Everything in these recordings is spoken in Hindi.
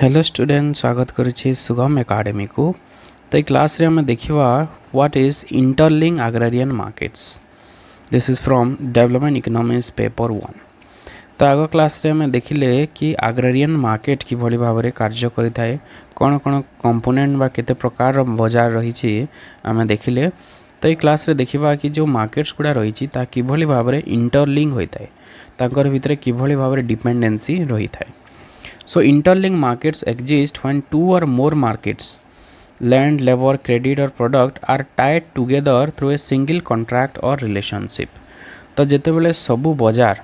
हेलो स्टूडेंट, स्वागत करुछि सुगम एकेडमी को। तो क्लास रे हमें देखिवा what is interlink agrarian markets. This is from development economics paper 1। तो आग क्लास रे हमें देखिले कि एग्रारियन मार्केट कि भली भाव में कार्य करिथाए, कौन कौन कंपोनेंट बा केते प्रकार बाजार रही आम देखिले। तो ये क्लास रे देखिबा कि जो मार्केट्स गुड़ा रही ता किभली भाव में इंटरलिंक होता है, तांकर भितरे किभली भाव में डिपेंडेंसी रही थाए। So interlinked markets exist when two or more markets, land, labor, credit or product are tied together through a single contract or relationship. तो जिते बेले सबू बाजार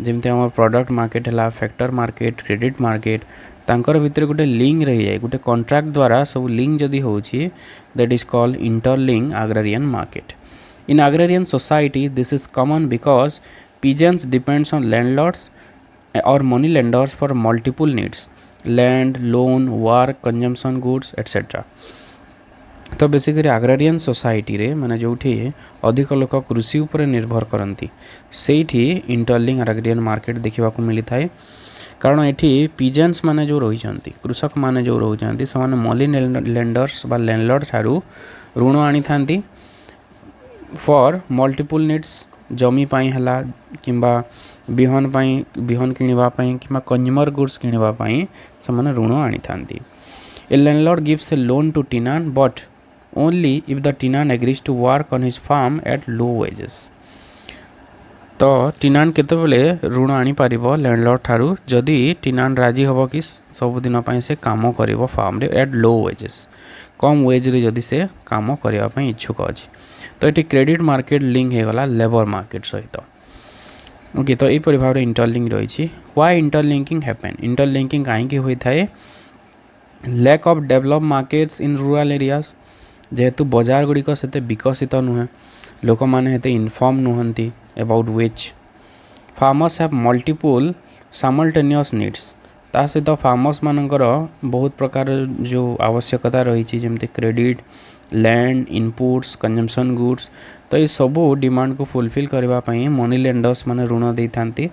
जमती आम प्रोडक्ट मार्केट है, फैक्टर मार्केट, क्रेडिट मार्केट, तांकर भितर गोटे लिंक रही जाए, गोटे कॉन्ट्रैक्ट द्वारा सब लिंक जदि होची, that is called interlink agrarian market. In agrarian society this is common because peasants depends on landlords or money lenders for multiple needs: land, loan, work, consumption goods etc. तो बेसिकली एग्रारियन सोसाइटी रे माने जोठी अधिक लोक कृषि उपर निर्भर करती सेठी इंटरलिंक एग्रारियन मार्केट देखा मिली थाए। कारण एठी पीजेंट्स माने जो रही, कृषक माने जो रही से मनी लेंडर्स बा लैंडलॉर्ड ठारू ऋण आनी थांती फॉर मल्टीपल नीड्स, जमी पाई हला किंबा बिहन किनिबा पाई किंबा कंज्यूमर गुड्स किनिबा पाई समान ऋण आनी थांती। A landlord gives a loan to tenant but only if the tenant agrees to work on his farm at low wages. तो टेनेंट केतेबेले ऋण आनी पारिबो लैंडलॉर्ड ठारू जदि टेनेंट राजी हबो कि सबुदिन पाई से काम करिबो फार्म रे एट लो वेजेस, कम वेज रे जदि से काम करिबा पाई इच्छुक अछि। तो ये क्रेडिट मार्केट लिंक हो गला लेबर मार्केट सहित। ओके, तो यही भाव में इंटरलिंक रही। व्हाई इंटरलिंकिंग हैपेन, इंटरलिंकिंग कहीं होता है? Lack of develop markets in rural areas, जेहेतु बाजार गुड़िक से विकसित नुहे, लोक मैंने हेते इनफॉर्म नुहंती about which farmers have multiple simultaneous needs. ता सहित फार्मर्स मानकर बहुत प्रकार जो आवश्यकता रही जमती credit, land, inputs, consumption goods. तो ये सबू डिमांड को फुलफिल करने मनी लेंडर्स माने ऋण दे थांती।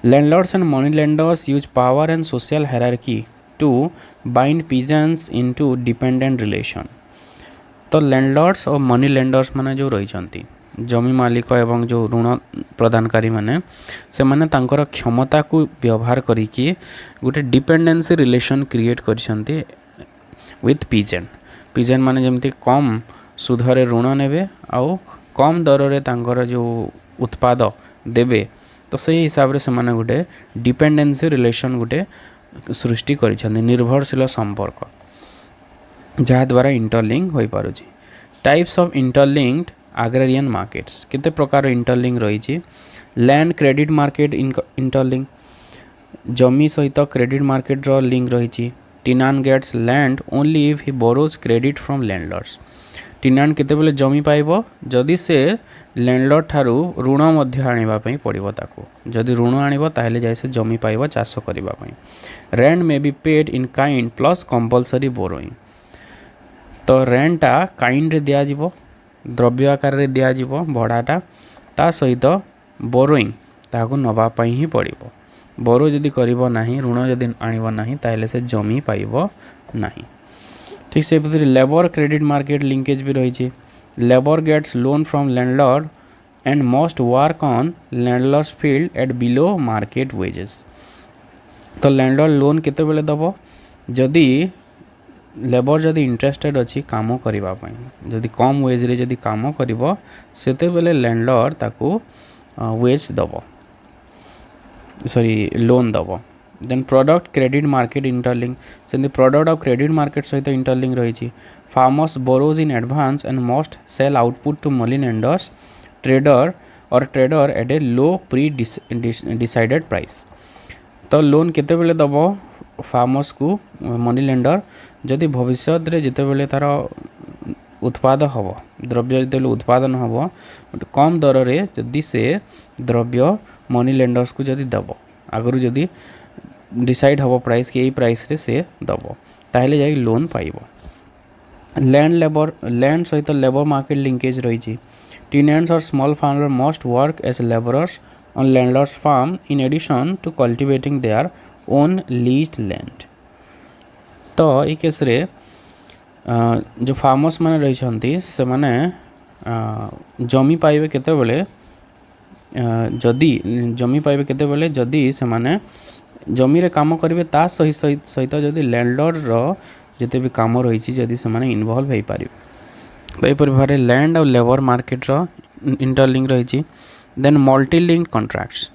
Landlords and money lenders use power and social hierarchy to bind peasants into dependent relation. तो लैंडलॉर्ड्स और मनी लेंडर्स माने जो रही, जमी मालिक एवं जो ऋण प्रदानकारी माने से माने तांकर क्षमता को व्यवहार करिकी गोटे डिपेंडेंसी रिलेशन क्रिएट करिसंती विथ पीजेंट। पीजेंट माने जमती कम सुधरे ऋण नेबे आउ कम दर रे तांकर जो उत्पाद देबे। तो से हिसाब से माने गोटे डिपेंडेंसी रिलेशन गोटे सृष्टि करिसंती, निर्भरशील संपर्क, जहाँ द्वारा इंटरलिंक हो पारुछि। टाइप्स ऑफ इंटरलिंक्ड एग्रारियन मार्केट्स, केते प्रकार इंटरलिंक रही। लैंड क्रेडिट मार्केट इंटरलिंक, जमी सहित क्रेडिट मार्केट रो लिंक रही। Tenant gets land only if he borrows credit from landlords. Tenant केतेबेले जमी पाइबो जदि से लैंडलॉर्ड ठारू ऋण मध्य आनिबा पई पड़िबो ताको, जदि ऋण आनिबो ताहेले जाय से जमी पाइबो चाष करिबा पई। Rent may be paid in kind plus compulsory borrowing. तो रेंटा काइंड रे दिया जिवो, द्रव्य आकार रे दिया जिवो भड़ाटा, ता सहित बोरोइंग ताको नबा पई ही पड़िबो। बोरो जदि करिबो नाही, ऋण जदि आनिबो नाही ताहेले से जमी पाइबो नाही। ठीक से लेबर क्रेडिट मार्केट लिंकेज भी रही। Labour gets loan from landlord and must work on landlord's field at below market wages. तो लैंडलॉर्ड लोन केते बेले दबो जदि लेबर जदि इंटरेस्टेड अच्छी काम करिबा पई, जदि कम वेज रे जदि काम करिबो सेते बेले लैंडलॉर्ड ताको वेज दबो, सॉरी लोन दबो। Then product credit market interlink, से प्रोडक्ट और क्रेडिट मार्केट सहित इंटरलिंक रही। Farmers borrow in advance and must sell output to money lenders trader at a low pre decided price. तो लोन केते बेले दबो फार्मर्स को मनी लेंडर जदि भविष्य रे जिते बेले तार उत्पाद हम द्रव्य जो उत्पादन हम कम दर रे जदि से द्रव्य मनी लेंडर्स को जदि दब, आगु जदि डिसाइड हम प्राइस कि यही प्राइस रे से दब ताहेले जाई लोन पाइबो। लैंड सहित लेबर मार्केट लिंकेज रही। टेनेंट्स और small farmer must work as labourers on landlord's farm in addition to cultivating their own leased land. तो ये केस रे जो फार्मर्स मैंने रही से माने जमी पाइबे केते बेले जदि जमी पाइबे केते बेले जदि से माने जमी रे काम करेंगे ता सहित जदि लैंडलॉर्ड रो जिते भी काम रही जदि से माने इन्वॉल्व हो पारे तो यह भाव लैंड और लेबर मार्केट रो इंटरलिंक रही then multi linked contracts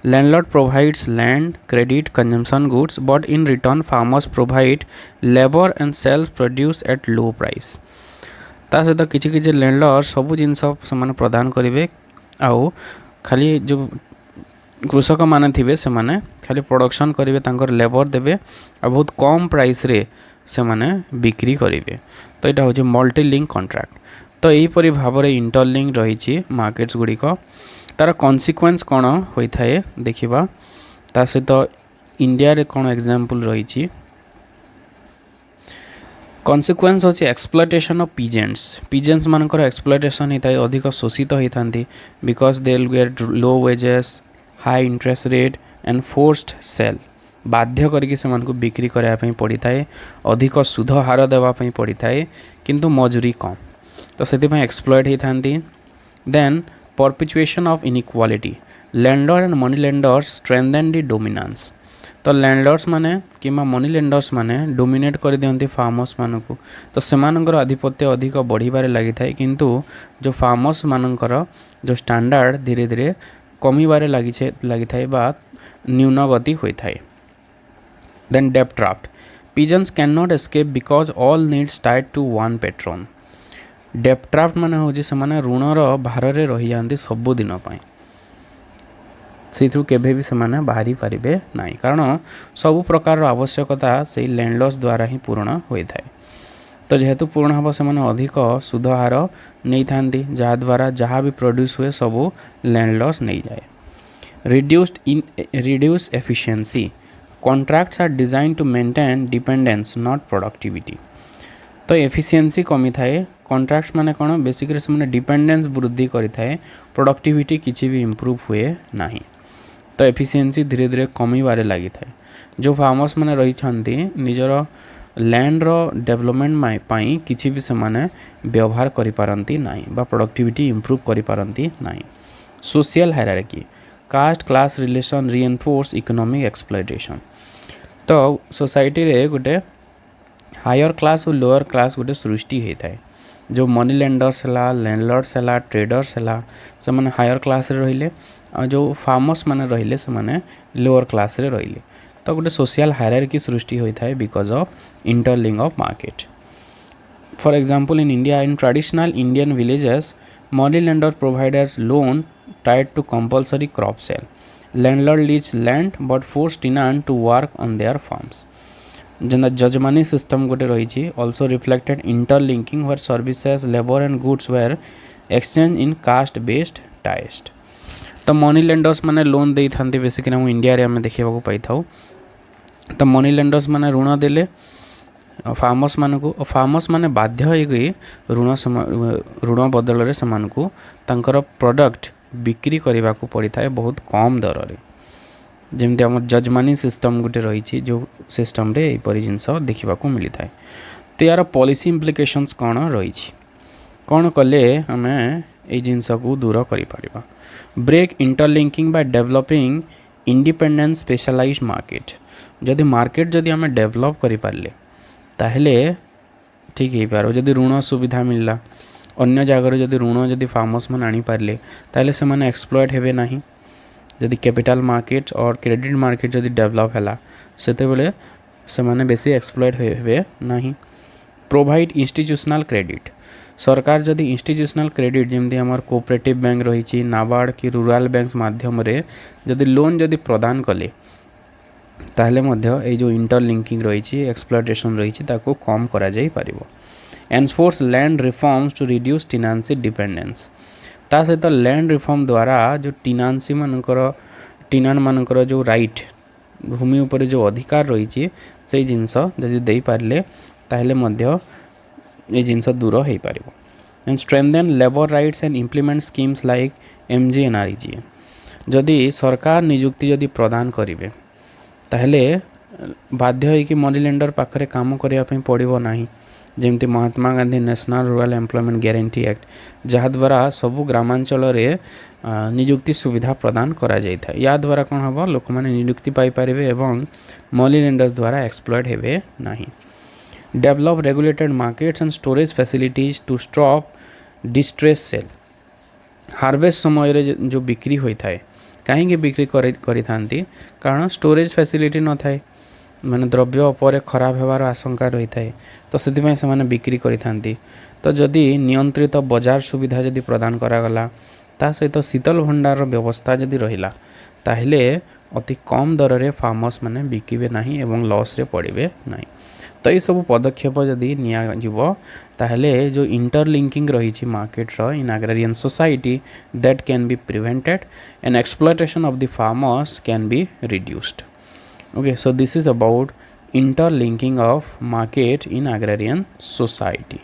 landlord provides land credit consumption goods but in return farmers provide labour and sells produce at low price ता सहित किसी लैंडलॉर्ड सब जिनस से प्रदान करेंगे आउ खाली जो कृषक माने थिबे से माने खाली प्रोडक्शन करेंगे तांकर लेबर देवे आ बहुत कम प्राइस रे से माने बिक्री करेंगे तो यहाँ हूँ मल्टी लिंक कॉन्ट्रैक्ट तो यहीपरि भाव में इंटरलिंक रही मार्केट्स गुड़िक तार कॉन्सिक्वेंस कौन होता है देखिबा ता सहित इंडिया रे कौन एग्जांपल रही कॉन्सिक्वेंस होची एक्सप्लॉयटेशन ऑफ पीजेंट्स मानकर एक्सप्लॉयटेशन होता है अधिक शोषित होता because they will get low wages high interest rate and forced sale बाध्य करके से बिक्री करने पड़ी था अधिक सुध हार देवाई पड़ी था किंतु मजूरी कम तो से एक्सप्लॉयट होता then perpetuation of inequality landlord and money lenders strengthen the dominance तो लैंडलॉर्ड्स माने कि मनी लेंडर्स माने डोमिनेट कर दियंती फार्मर्स मानकु तो सेमानकर आधिपत्य अधिक बढ़िबारे लगी था किंतु जो फार्मर्स मानकर जो स्टैंडर्ड धीरे धीरे कमिबारे लगी था बा न्यून गति होता है देन डेब्ट draft pigeons can not escape because all needs tied to one Patreon डेब्ट ड्राफ्ट माने होजी से माने ऋणर भार रे रही जांती सब दिन पाई केबे भी से माने बाहरी पारिबे नाही कारण सब प्रकार आवश्यकता से लैंडलॉर्ड्स द्वारा ही पूर्ण होता है तो जेहेतु पूर्ण हम से माने अधिक सुध हार नहीं थांती जहाँ द्वारा जहाँ भी प्रोड्यूस हुए सब लैंडलॉर्ड्स नहीं जाए reduce efficiency contracts are design to maintain dependence not productivity तो एफिशिएंसी कमी थाए कॉन्ट्रैक्ट्स माने कौन बेसिकली से माने डिपेंडेंस वृद्धि करि थाए प्रोडक्टिविटी किसी भी इम्प्रूव हुए नहीं तो एफिशिएंसी धीरे धीरे कमीबारे लगी था जो फार्मर्स माने रही निजर लैंड रो डेवलपमेंट पाई किसी भी से माने व्यवहार करि पारंती नाही बा प्रोडक्टिविटी इम्प्रूव करि पारंती नाही social hierarchy caste class relation reinforce economic exploitation तो सोसाइटी रे गोटे हायर क्लास और लोअर क्लास गोटे सृष्टि होता है जो मनी लेंडर्स है लैंडलॉर्ड्स है ट्रेडर्स है से माने हायर क्लास रे रहिले जो फार्मर्स माने रहिले से माने लोअर क्लास रे रहिले तो गोटे सोशल हायरार्की सृष्टि होता है because of interlink of market for example in India in traditional Indian villages money lender providers loan tied to compulsory crop sale landlord lease land but force tenant to work on their farms जेना जजमानी सिस्टम गोटे रही also reflected interlinking where services labour and goods where exchange in caste based ties तो मनी लेंडर्स माने लोन दे था बेसिकली हम इंडिया रे आम देखा पाई था तो मनी लेंडर्स माने ऋण देले फार्मर्स मानकु फार्मर्स माने बाध्य होई ऋण बदल से तांकर प्रोडक्ट बिक्री करने को पड़ी था बहुत कम दर रे जमती आम जजमानी सिस्टम गोटे रही जो सिस्टम रे यहपरि जिनस देखा मिली था तो यार पॉलिसी इम्प्लिकेशंस कौन रही कौन कले आम ये जिनस को दूर कर break interlinking by developing independent specialised market जदि मार्केट जदि आम डेवलप करि पारले ताहले ठीक हो पार जदि ऋण सुविधा मिलला अन्य जगार जदि ऋण जदि फार्मर्स मैंने आनी पारले ताहले से माने एक्सप्लॉयट हेबे नाही जदि कैपिटल मार्केट और क्रेडिट मार्केट जदि डेवलप है सेते बेले से माने बेसी एक्सप्लॉयट हेबे नाही प्रोवाइड इंस्टीट्यूशनल क्रेडिट सरकार जदि इंस्टीट्यूशनल क्रेडिट जमती आम कोऑपरेटिव बैंक रही नाबार्ड कि रूरल बैंक माध्यम रे जदि लोन जदि प्रदान कले ताहले मध्य ये जो इंटरलिंकिंग रही एक्सप्लॉयटेशन रही ताको कम करा जाई पारिबो enforce land reforms to reduce tenancy dependence ता सहित लैंड रिफॉर्म द्वारा जो टेनेंसी मानकर टेनेंट मानकर जो राइट भूमि उपर जो अधिकार रही से जिनस जदि दे पारले ताहले मध्य ये जिनस दूर हो पारिबो and strengthen labour rights and implement schemes like MGNREGA जदि सरकार नियुक्ति जदि प्रदान करेंगे ताहले बाध्य होइकि मनी लेंडर पाखरे काम करिया पई पड़िबो नाही। जेमती Mahatma Gandhi national rural employment guarantee act जहाँद्वारा सबू ग्रामांचल निजुक्ति सुविधा प्रदान करा जाइथा। या द्वारा कौन हम लोक मैंने नियुक्ति पाइपर एवं मनी लेंडर्स द्वारा एक्सप्लॉयड हेबे नहीं। Develop regulated markets and storage facilities to stop distress sale. Harvest समय जो बिक्री होता है कहीं बिक्री करी कारण स्टोरेज फैसिलिटी न थाए माने द्रव्य पर खराब होवार आशंका रही है तो से बिक्री करी। तो जदि नियंत्रित बजार सुविधा जदि प्रदान करागला ता सहित शीतल भंडार व्यवस्था जदि रहिला ताहले अति कम दर रे फार्मर्स माने बिकिबे नाही एवं लॉस रे पड़िबे नाही। तो ये सब पदक्षेप जदि निया जिवो ताहले जो इंटरलिंकिंग रही मार्केट रो in agrarian society that can be prevented and exploitation of the farmers can be reduced. Okay, so this is about interlinking of market in agrarian society.